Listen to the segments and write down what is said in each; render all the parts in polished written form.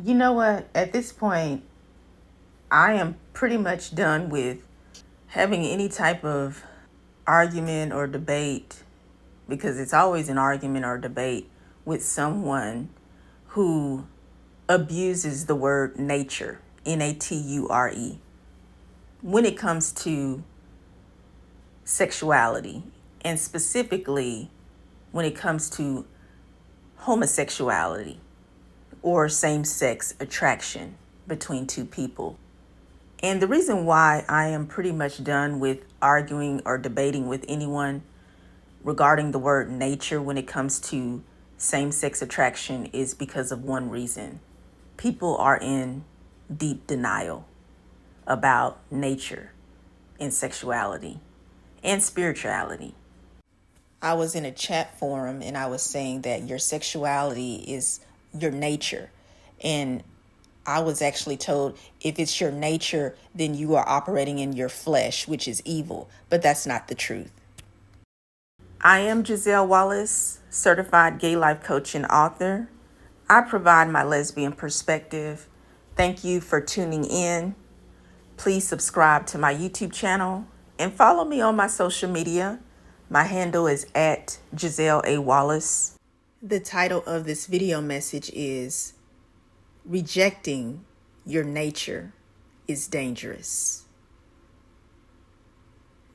You know what? At this point, I am pretty much done with having any type of argument or debate, because it's always an argument or debate with someone who abuses the word nature, nature, when it comes to sexuality, and specifically when it comes to homosexuality or same sex attraction between two people. And the reason why I am pretty much done with arguing or debating with anyone regarding the word nature when it comes to same sex attraction is because of one reason. People are in deep denial about nature and sexuality and spirituality. I was in a chat forum and I was saying that your sexuality is your nature. And I was actually told if it's your nature, then you are operating in your flesh, which is evil. But that's not the truth. I am Giselle Wallace, certified gay life coach and author. I provide my lesbian perspective. Thank you for tuning in. Please subscribe to my YouTube channel and follow me on my social media. My handle is at Giselle A. Wallace. The title of this video message is Rejecting Your Nature is Dangerous.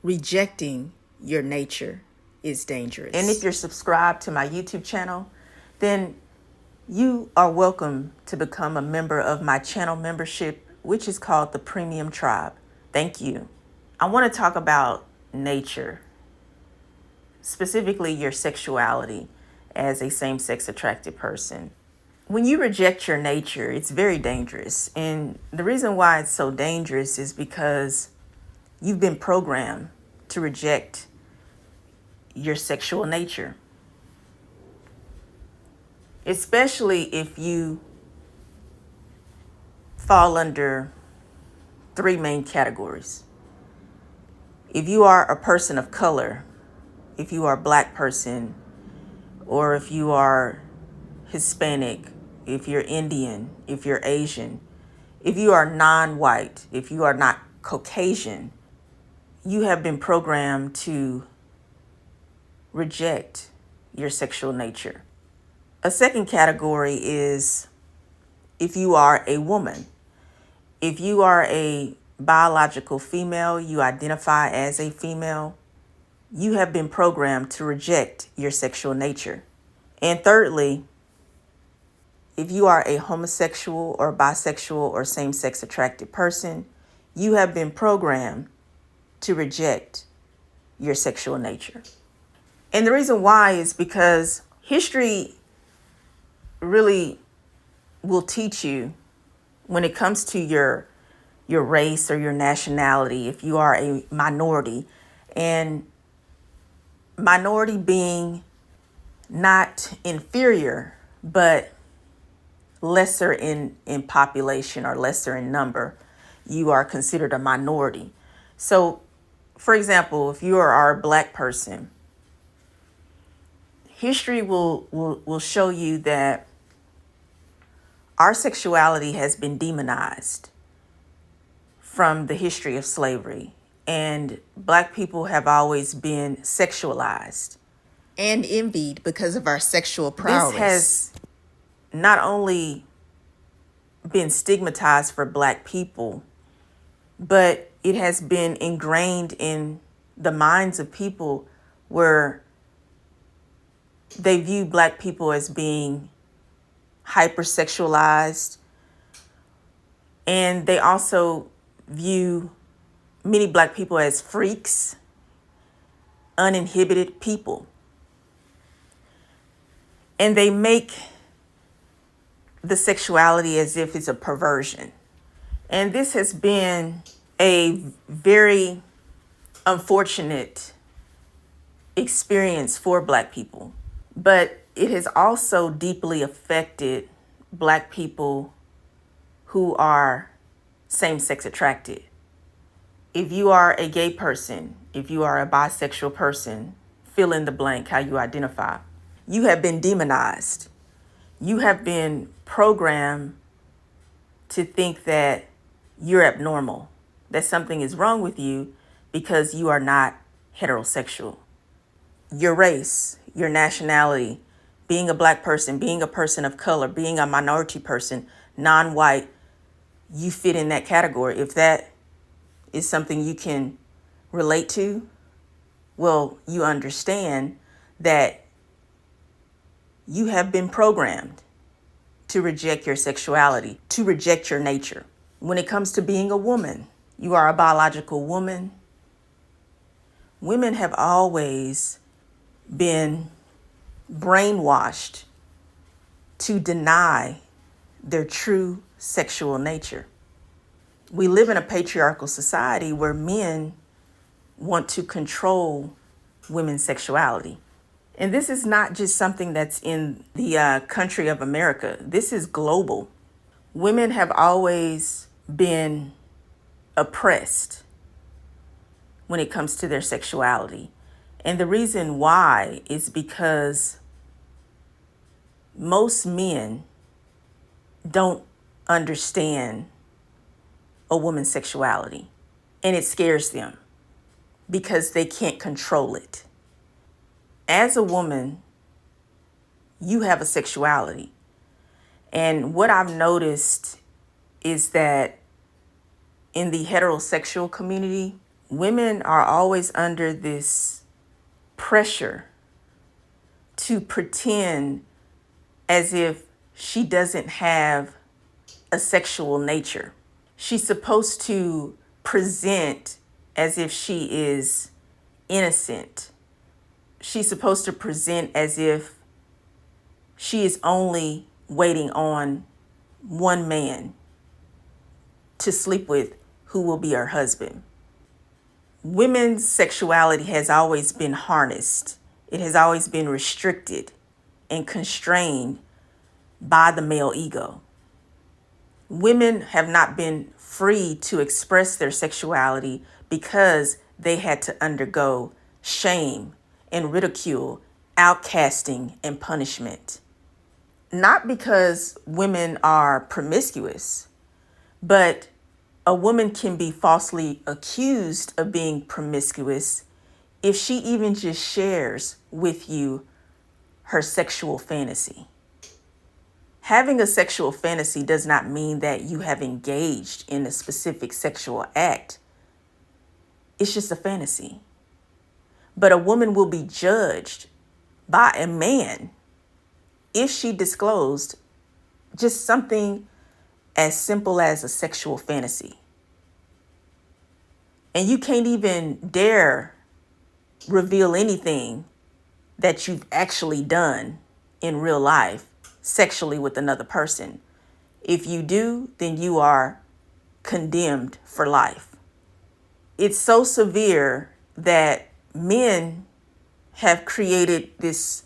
Rejecting your nature is dangerous. And if you're subscribed to my YouTube channel, then you are welcome to become a member of my channel membership, which is called the Premium Tribe. Thank you. I want to talk about nature, specifically your sexuality as a same-sex attracted person. When you reject your nature, it's very dangerous. And the reason why it's so dangerous is because you've been programmed to reject your sexual nature. Especially if you fall under three main categories. If you are a person of color, if you are a Black person, or if you are Hispanic, if you're Indian, if you're Asian, if you are non-white, if you are not Caucasian, you have been programmed to reject your sexual nature. A second category is if you are a woman. If you are a biological female, you identify as a female, you have been programmed to reject your sexual nature. And thirdly, if you are a homosexual or bisexual or same-sex attracted person, you have been programmed to reject your sexual nature. And the reason why is because history really will teach you when it comes to your race or your nationality, if you are a minority, and minority being not inferior, but lesser in population or lesser in number, you are considered a minority. So, for example, if you are a Black person, history will show you that our sexuality has been demonized from the history of slavery, and Black people have always been sexualized and envied because of our sexual prowess. This has not only been stigmatized for Black people, but it has been ingrained in the minds of people where they view Black people as being hypersexualized, and they also view many Black people as freaks, uninhibited people. And they make the sexuality as if it's a perversion. And this has been a very unfortunate experience for Black people. But it has also deeply affected Black people who are same-sex attracted. If you are a gay person, if you are a bisexual person, fill in the blank how you identify, you have been demonized. You have been programmed to think that you're abnormal, that something is wrong with you because you are not heterosexual. Your race, your nationality, being a black person, being a person of color, being a minority person, non-white, you fit in that category. If that is something you can relate to, well, you understand that you have been programmed to reject your sexuality, to reject your nature. When it comes to being a woman, you are a biological woman. Women have always been brainwashed to deny their true sexual nature. We live in a patriarchal society where men want to control women's sexuality. And this is not just something that's in the country of America. This is global. Women have always been oppressed when it comes to their sexuality. And the reason why is because most men don't understand a woman's sexuality, and it scares them because they can't control it. As a woman, you have a sexuality. And what I've noticed is that in the heterosexual community, women are always under this pressure to pretend as if she doesn't have a sexual nature. She's supposed to present as if she is innocent. She's supposed to present as if she is only waiting on one man to sleep with, who will be her husband. Women's sexuality has always been harnessed. It has always been restricted and constrained by the male ego. Women have not been free to express their sexuality because they had to undergo shame and ridicule, outcasting, and punishment. Not because women are promiscuous, but a woman can be falsely accused of being promiscuous if she even just shares with you her sexual fantasy. Having a sexual fantasy does not mean that you have engaged in a specific sexual act. It's just a fantasy. But a woman will be judged by a man if she disclosed just something as simple as a sexual fantasy. And you can't even dare reveal anything that you've actually done in real life sexually with another person. If you do, then you are condemned for life. It's so severe that men have created this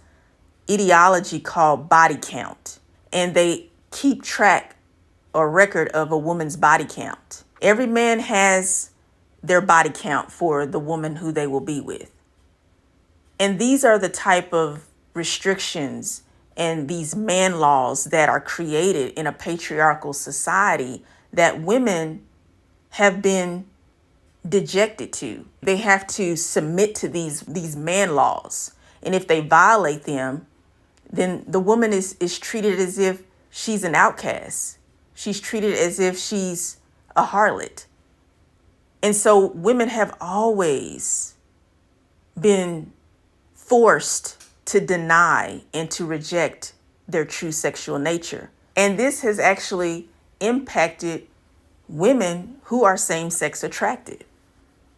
ideology called body count, and they keep track or record of a woman's body count. Every man has their body count for the woman who they will be with. And these are the type of restrictions and these man laws that are created in a patriarchal society that women have been dejected to. They have to submit to these man laws. And if they violate them, then the woman is treated as if she's an outcast. She's treated as if she's a harlot. And so women have always been forced to deny and to reject their true sexual nature. And this has actually impacted women who are same-sex attracted.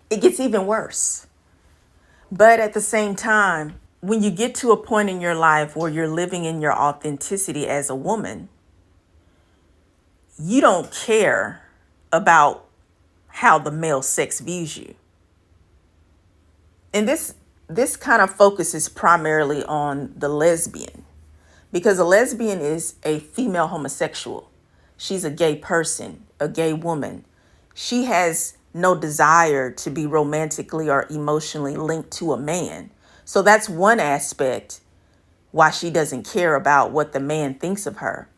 It gets even worse. But at the same time, when you get to a point in your life where you're living in your authenticity as a woman, you don't care about how the male sex views you. And this kind of focuses primarily on the lesbian, because a lesbian is a female homosexual. She's a gay person, a gay woman. She has no desire to be romantically or emotionally linked to a man. So that's one aspect why she doesn't care about what the man thinks of her.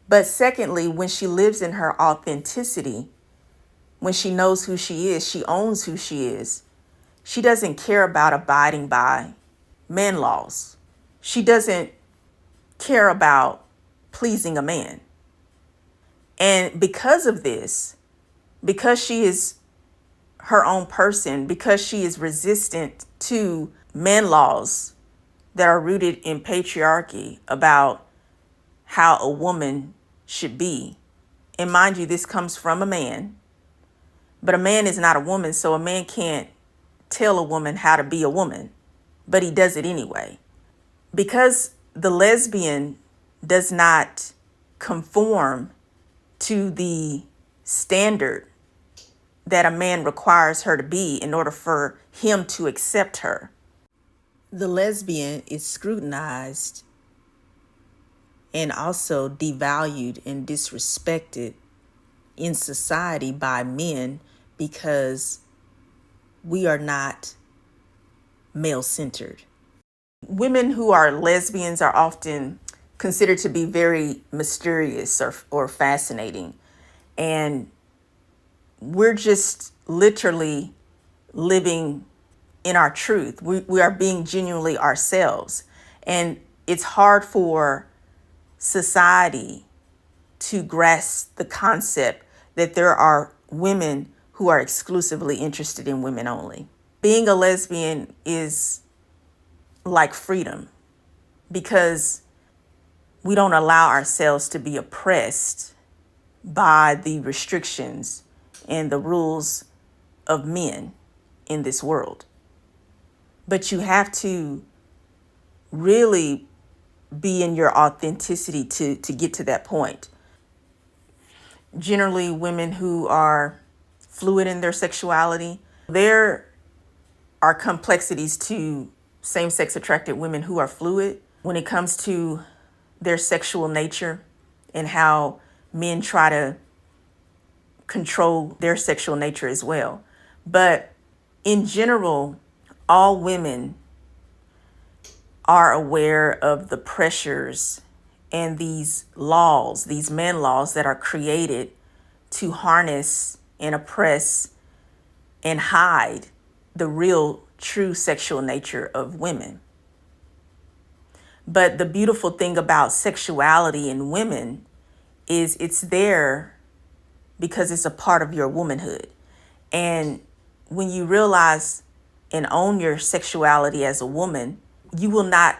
But secondly, when she lives in her authenticity, when she knows who she is, she owns who she is. She doesn't care about abiding by man laws. She doesn't care about pleasing a man. And because of this, because she is her own person, because she is resistant to man laws that are rooted in patriarchy about how a woman should be. And mind you, this comes from a man, but a man is not a woman, so a man can't tell a woman how to be a woman, but he does it anyway. Because the lesbian does not conform to the standard that a man requires her to be in order for him to accept her, the lesbian is scrutinized and also devalued and disrespected in society by men because we are not male-centered. Women who are lesbians are often considered to be very mysterious or fascinating. And we're just literally living in our truth. We are being genuinely ourselves. And it's hard for society to grasp the concept that there are women who are exclusively interested in women only. Being a lesbian is like freedom because we don't allow ourselves to be oppressed by the restrictions and the rules of men in this world. But you have to really be in your authenticity to get to that point. Generally, women who are fluid in their sexuality, there are complexities to same-sex attracted women who are fluid when it comes to their sexual nature and how men try to control their sexual nature as well. But in general, all women are aware of the pressures and these laws, these man laws that are created to harness and oppress and hide the real, true sexual nature of women. But the beautiful thing about sexuality in women is it's there because it's a part of your womanhood. And when you realize and own your sexuality as a woman, you will not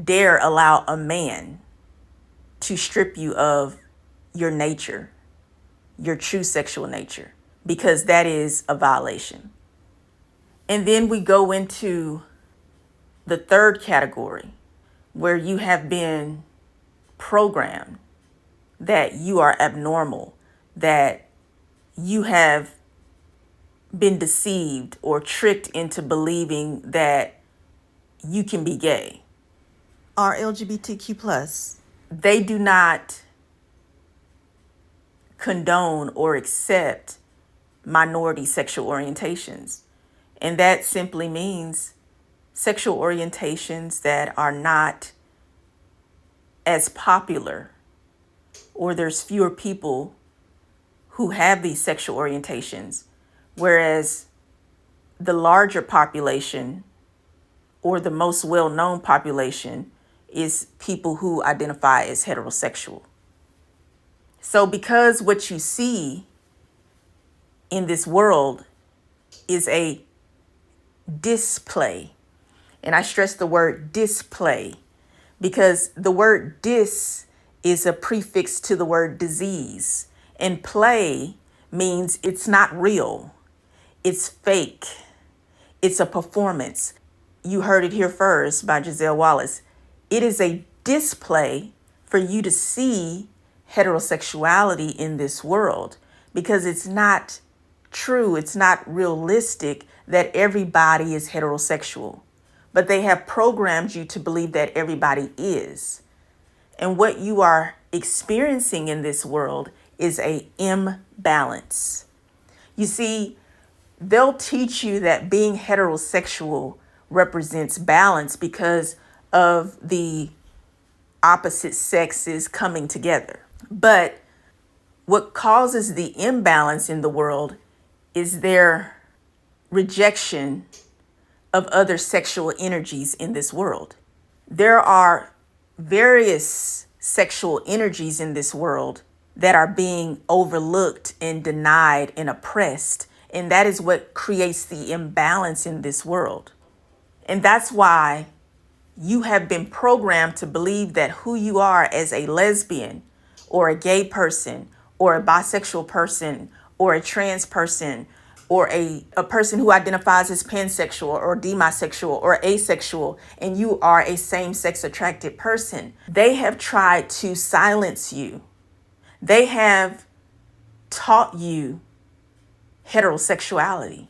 dare allow a man to strip you of your nature, your true sexual nature, because that is a violation. And then we go into the third category where you have been programmed that you are abnormal, that you have been deceived or tricked into believing that you can be gay. Are LGBTQ+. They do not condone or accept minority sexual orientations. And that simply means sexual orientations that are not as popular, or there's fewer people who have these sexual orientations, whereas the larger population or the most well-known population is people who identify as heterosexual. So because what you see in this world is a display, and I stress the word display because the word dis is a prefix to the word disease, and play means it's not real, it's fake, it's a performance. You heard it here first by Giselle Wallace. It is a display for you to see heterosexuality in this world because it's not true, it's not realistic that everybody is heterosexual. But they have programmed you to believe that everybody is. And what you are experiencing in this world is an imbalance. You see, they'll teach you that being heterosexual represents balance because of the opposite sexes coming together. But what causes the imbalance in the world is their rejection of other sexual energies in this world. There are various sexual energies in this world that are being overlooked and denied and oppressed. And that is what creates the imbalance in this world. And that's why you have been programmed to believe that who you are as a lesbian or a gay person or a bisexual person or a trans person or a person who identifies as pansexual or demisexual or asexual, and you are a same-sex attracted person. They have tried to silence you. They have taught you heterosexuality.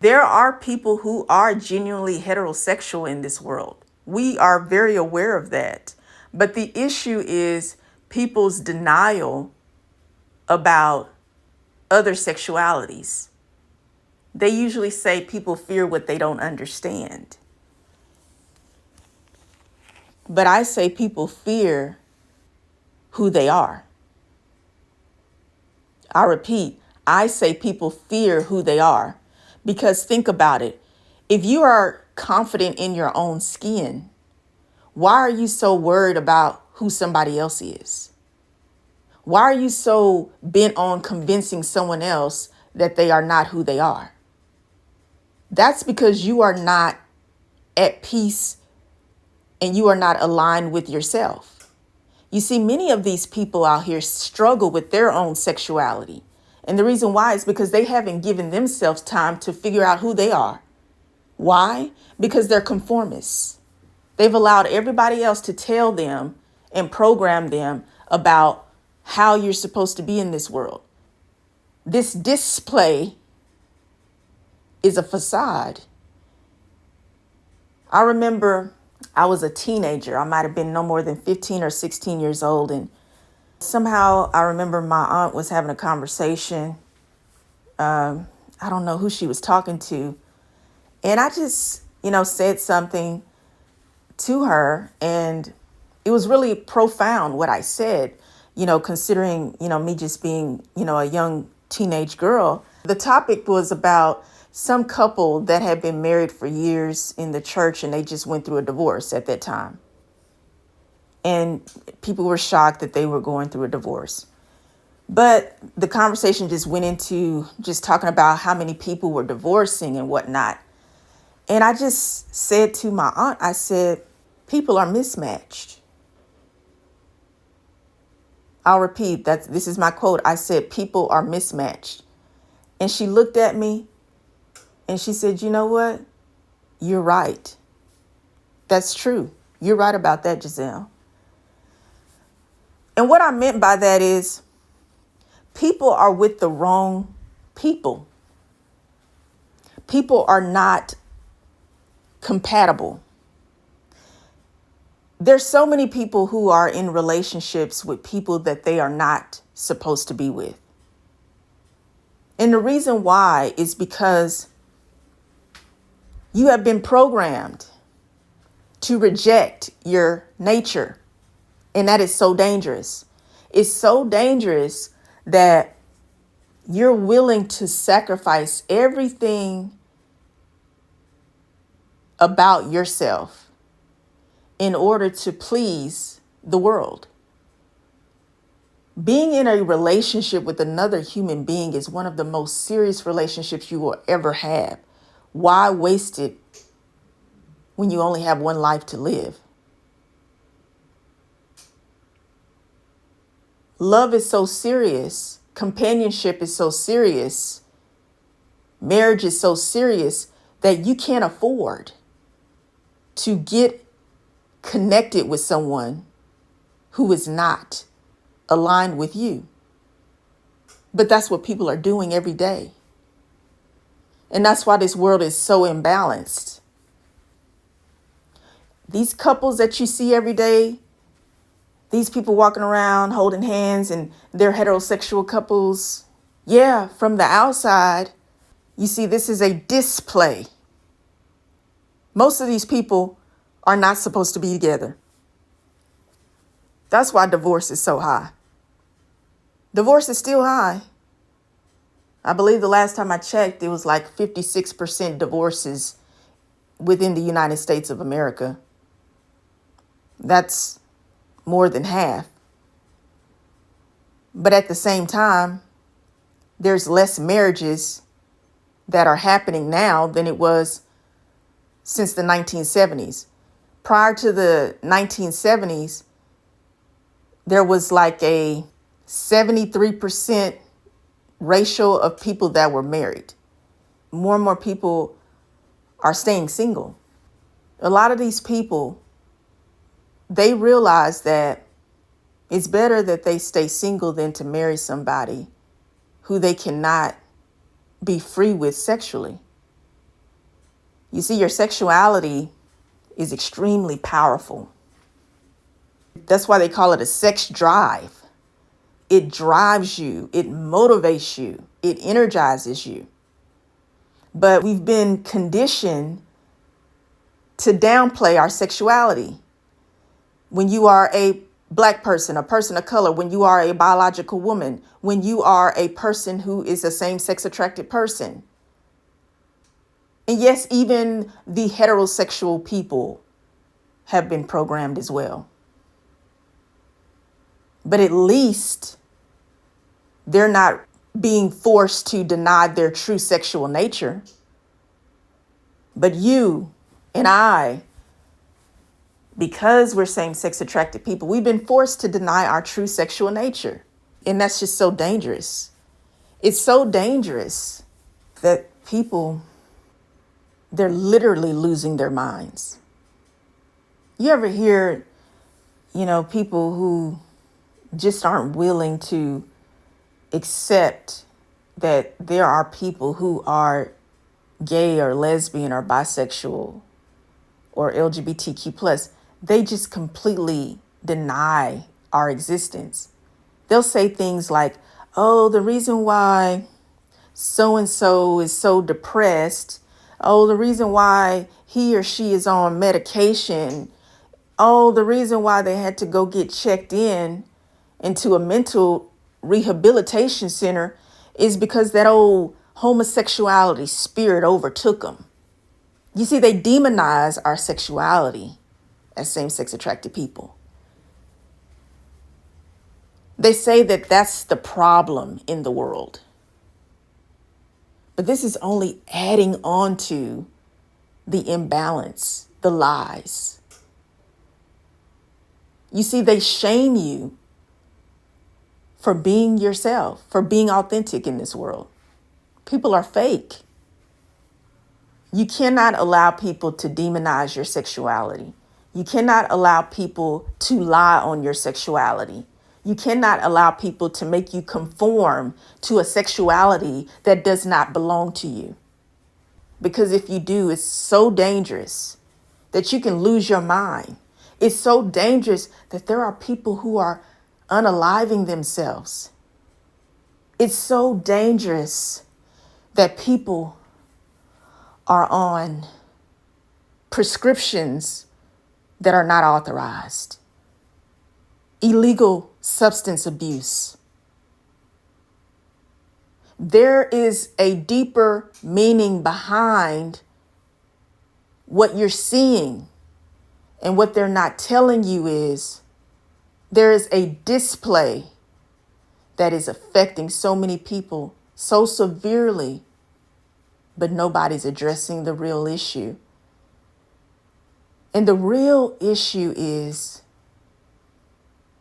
There are people who are genuinely heterosexual in this world. We are very aware of that. But the issue is people's denial about other sexualities. They usually say people fear what they don't understand. But I say people fear who they are. I repeat, I say people fear who they are. Because think about it. If you are confident in your own skin, why are you so worried about who somebody else is? Why are you so bent on convincing someone else that they are not who they are? That's because you are not at peace and you are not aligned with yourself. You see, many of these people out here struggle with their own sexuality. And the reason why is because they haven't given themselves time to figure out who they are. Why? Because they're conformists. They've allowed everybody else to tell them and program them about how you're supposed to be in this world. This display is a facade. I remember I was a teenager. I might have been no more than 15 or 16 years old. And somehow I remember my aunt was having a conversation. I don't know who she was talking to. And I just, said something to her. And it was really profound what I said, considering, me just being, a young teenage girl. The topic was about some couple that had been married for years in the church and they just went through a divorce at that time. And people were shocked that they were going through a divorce. But the conversation just went into just talking about how many people were divorcing and whatnot. And I just said to my aunt, I said, people are mismatched. I'll repeat that. This is my quote. I said, people are mismatched. And she looked at me and she said, you know what? You're right. That's true. You're right about that, Giselle. And what I meant by that is people are with the wrong people. People are not compatible. There's so many people who are in relationships with people that they are not supposed to be with. And the reason why is because you have been programmed to reject your nature. And that is so dangerous. It's so dangerous that you're willing to sacrifice everything about yourself in order to please the world. Being in a relationship with another human being is one of the most serious relationships you will ever have. Why waste it when you only have one life to live? Love is so serious. Companionship is so serious. Marriage is so serious that you can't afford to get connected with someone who is not aligned with you. But that's what people are doing every day. And that's why this world is so imbalanced. These couples that you see every day, these people walking around holding hands and they're heterosexual couples. Yeah, from the outside, you see this is a display. Most of these people are not supposed to be together. That's why divorce is so high. Divorce is still high. I believe the last time I checked, it was like 56% divorces within the United States of America. That's more than half. But at the same time, there's less marriages that are happening now than it was since the 1970s. Prior to the 1970s, there was like a 73% ratio of people that were married. More and more people are staying single. A lot of these people, they realize that it's better that they stay single than to marry somebody who they cannot be free with sexually. You see, your sexuality is extremely powerful. That's why they call it a sex drive. It drives you, it motivates you, it energizes you. But we've been conditioned to downplay our sexuality. When you are a Black person, a person of color, when you are a biological woman, when you are a person who is a same-sex attracted person. And yes, even the heterosexual people have been programmed as well. But at least they're not being forced to deny their true sexual nature. But you and I, because we're same-sex attracted people, we've been forced to deny our true sexual nature. And that's just so dangerous. It's so dangerous that people, they're literally losing their minds. You ever hear, people who just aren't willing to accept that there are people who are gay or lesbian or bisexual or LGBTQ plus. They just completely deny our existence. They'll say things like, oh, the reason why so-and-so is so depressed. Oh, the reason why he or she is on medication. Oh, the reason why they had to go get checked into a mental rehabilitation center is because that old homosexuality spirit overtook them. You see, they demonize our sexuality as same-sex attracted people. They say that that's the problem in the world. But this is only adding on to the imbalance, the lies. You see, they shame you for being yourself, for being authentic in this world. People are fake. You cannot allow people to demonize your sexuality. You cannot allow people to lie on your sexuality. You cannot allow people to make you conform to a sexuality that does not belong to you. Because if you do, it's so dangerous that you can lose your mind. It's so dangerous that there are people who are unaliving themselves. It's so dangerous that people are on prescriptions that are not authorized. Illegal substance abuse. There is a deeper meaning behind what you're seeing, and what they're not telling you is there is a display that is affecting so many people so severely, but nobody's addressing the real issue. And the real issue is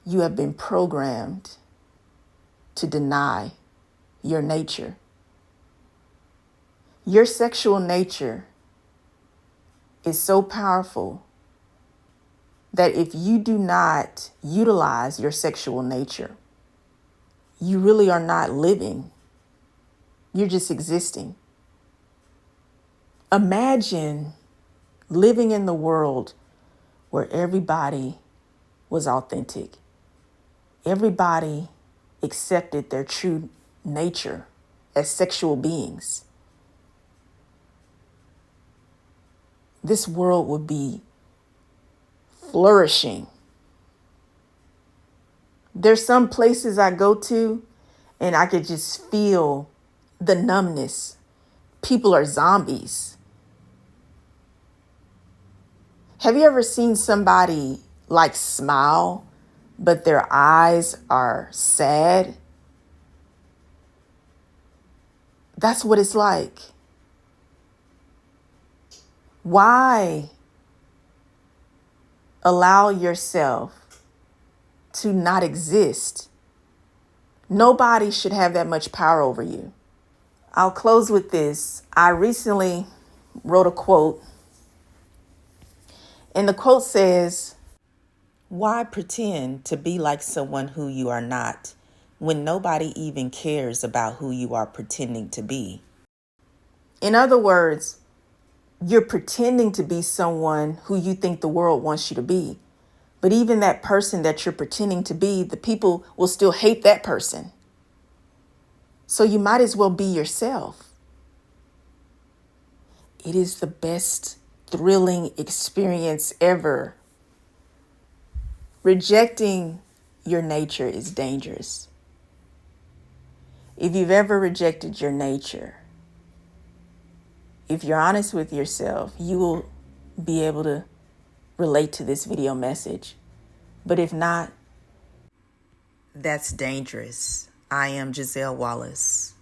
you have been programmed to deny your nature. Your sexual nature is so powerful that if you do not utilize your sexual nature, you really are not living. You're just existing. Imagine living in the world where everybody was authentic. Everybody accepted their true nature as sexual beings. This world would be flourishing. There's some places I go to and I could just feel the numbness. People are zombies. Have you ever seen somebody like smile, but their eyes are sad? That's what it's like. Why allow yourself to not exist? Nobody should have that much power over you. I'll close with this. I recently wrote a quote, and the quote says, "Why pretend to be like someone who you are not when nobody even cares about who you are pretending to be?" In other words, you're pretending to be someone who you think the world wants you to be. But even that person that you're pretending to be, the people will still hate that person. So you might as well be yourself. It is the best thrilling experience ever. Rejecting your nature is dangerous. If you've ever rejected your nature, if you're honest with yourself, you will be able to relate to this video message. But if not, that's dangerous. I am Giselle Wallace.